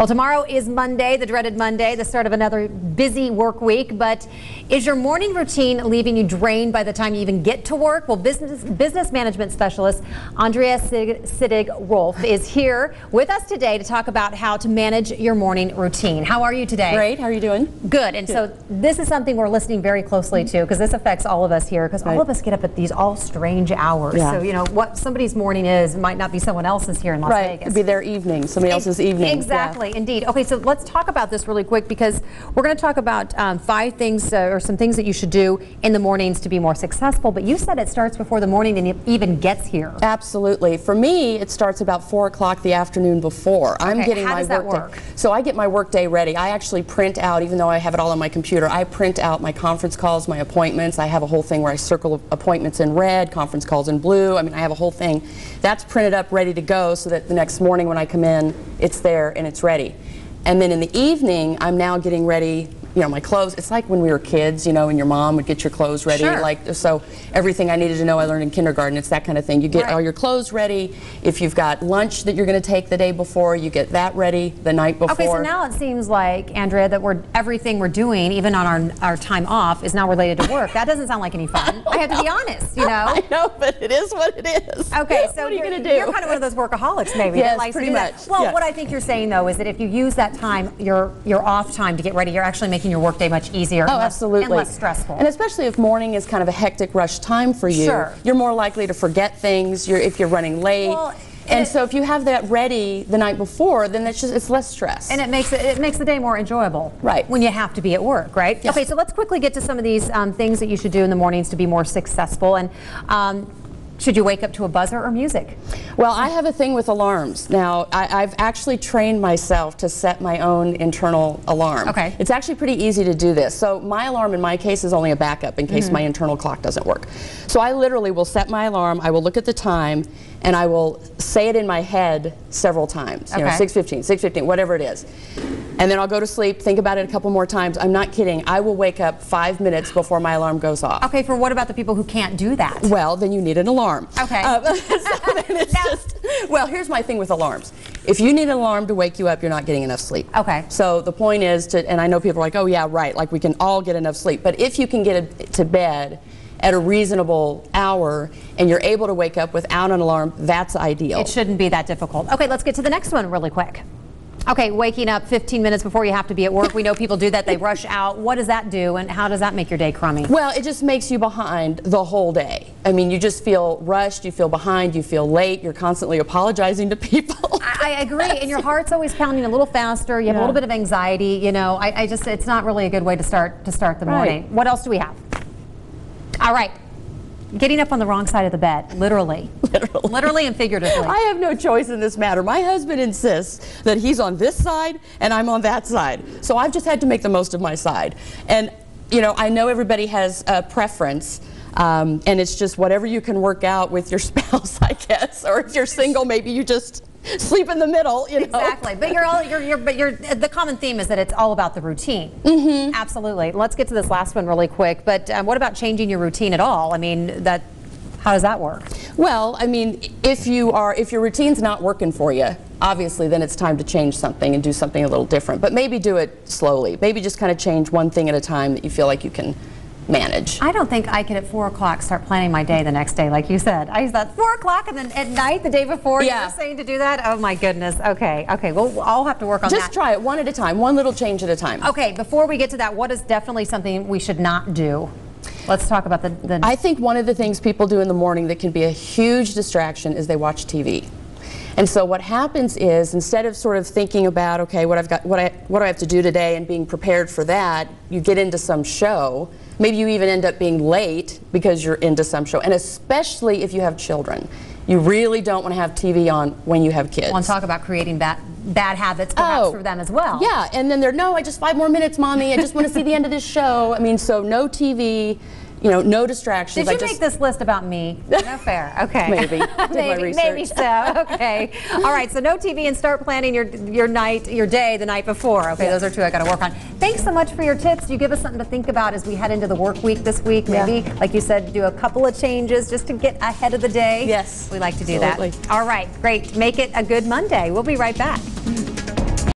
Well, tomorrow is Monday, the dreaded Monday, the start of another busy work week. But is your morning routine leaving you drained by the time you even get to work? Well, business management specialist Andrea Sittig-Rolf is here with us today to talk about how to manage your morning routine. How are you today? Great. How are you doing? Good. And so this is something we're listening very closely to, because this affects all of us here, because all of us get up at these all strange hours. Yeah. So, you know, what somebody's morning is might not be someone else's here in Las Vegas. It could be their evening, somebody else's evening. Exactly. Indeed. Okay, so let's talk about this really quick, because we're going to talk about 5 things or some things that you should do in the mornings to be more successful. But you said it starts before the morning and it even gets here. Absolutely. For me, it starts about 4 o'clock the afternoon before. Okay, I'm getting how my does that work work? day. So I get my work day ready. I actually print out, even though I have it all on my computer, I print out my conference calls, my appointments. I have a whole thing where I circle appointments in red, conference calls in blue. I mean, I have a whole thing. That's printed up, ready to go, so that the next morning when I come in, it's there and it's ready. And then in the evening, I'm now getting ready, you know, my clothes. It's like when we were kids, you know, and your mom would get your clothes ready. Sure. Like, so everything I needed to know I learned in kindergarten. It's that kind of thing. You get all your clothes ready. If you've got lunch that you're going to take the day before, you get that ready the night before. Okay, so now it seems like, Andrea, that everything we're doing, even on our time off, is now related to work. That doesn't sound like any fun. I have to be honest, you know. I know, but it is what it is. Okay, so what are you going to do? You're kind of one of those workaholics, maybe. Yes, that likes pretty to do that. much. Well, Yeah. what I think you're saying, though, is that if you use that time, your off time, to get ready, you're actually making your work day much easier. Oh, absolutely. And less stressful. And especially if morning is kind of a hectic rush time for you, Sure. you're more likely to forget things if you're running late. Well, and so if you have that ready the night before, then it's less stress. And it makes the day more enjoyable. Right. When you have to be at work, right? Yes. Okay, so let's quickly get to some of these things that you should do in the mornings to be more successful. And should you wake up to a buzzer or music? Well, I have a thing with alarms. Now, I've actually trained myself to set my own internal alarm. Okay. It's actually pretty easy to do this. So my alarm in my case is only a backup in case my internal clock doesn't work. So I literally will set my alarm, I will look at the time, and I will say it in my head several times. You know, 6:15, 6:15, whatever it is. And then I'll go to sleep, think about it a couple more times. I'm not kidding. I will wake up 5 minutes before my alarm goes off. Okay, for what about the people who can't do that? Well, then you need an alarm. Okay. So then it's well, here's my thing with alarms. If you need an alarm to wake you up, you're not getting enough sleep. Okay. So the point is and I know people are like, oh yeah, right, like we can all get enough sleep. But if you can get to bed at a reasonable hour and you're able to wake up without an alarm, that's ideal. It shouldn't be that difficult. Okay, let's get to the next one really quick. Okay, waking up 15 minutes before you have to be at work. We know people do that. They rush out. What does that do, and how does that make your day crummy? Well, it just makes you behind the whole day. I mean, you just feel rushed, you feel behind, you feel late, you're constantly apologizing to people. I agree, and your heart's always pounding a little faster. You have a little bit of anxiety. You know, it's not really a good way to start the morning. What else do we have? All right. Getting up on the wrong side of the bed, literally. Literally and figuratively. I have no choice in this matter. My husband insists that he's on this side and I'm on that side. So I've just had to make the most of my side. And, you know, I know everybody has a preference, and it's just whatever you can work out with your spouse, I guess. Or if you're single, maybe you just sleep in the middle, you know. Exactly. But the common theme is that it's all about the routine. Absolutely. Let's get to this last one really quick. But what about changing your routine at all? I mean, how does that work? Well, I mean, if your routine's not working for you, obviously then it's time to change something and do something a little different. But maybe do it slowly. Maybe just kind of change one thing at a time that you feel like you can manage. I don't think I could at 4 o'clock start planning my day the next day, like you said. I use that 4 o'clock, and then at night, the day before, you're saying to do that? Oh my goodness. Okay. Well, I'll have to work on that. Just try it one at a time, one little change at a time. Okay, before we get to that, what is definitely something we should not do? Let's talk about the I think one of the things people do in the morning that can be a huge distraction is they watch TV. And so what happens is, instead of sort of thinking about, okay, what do I have to do today and being prepared for that, you get into some show. Maybe you even end up being late because you're into some show. And especially if you have children. You really don't want to have TV on when you have kids. I want to talk about creating bad habits perhaps for them as well. Yeah, and then I just 5 more minutes, Mommy. I just want to see the end of this show. I mean, so no TV. You know, no distractions. Did you make this list about me? No fair. Okay. Maybe. Maybe so. Okay. All right. So no TV, and start planning your day the night before. Okay. Those are 2 I got to work on. Thanks so much for your tips. You give us something to think about as we head into the work week this week. Maybe, like you said, do a couple of changes just to get ahead of the day. Yes. We like to do that. All right. Great. Make it a good Monday. We'll be right back.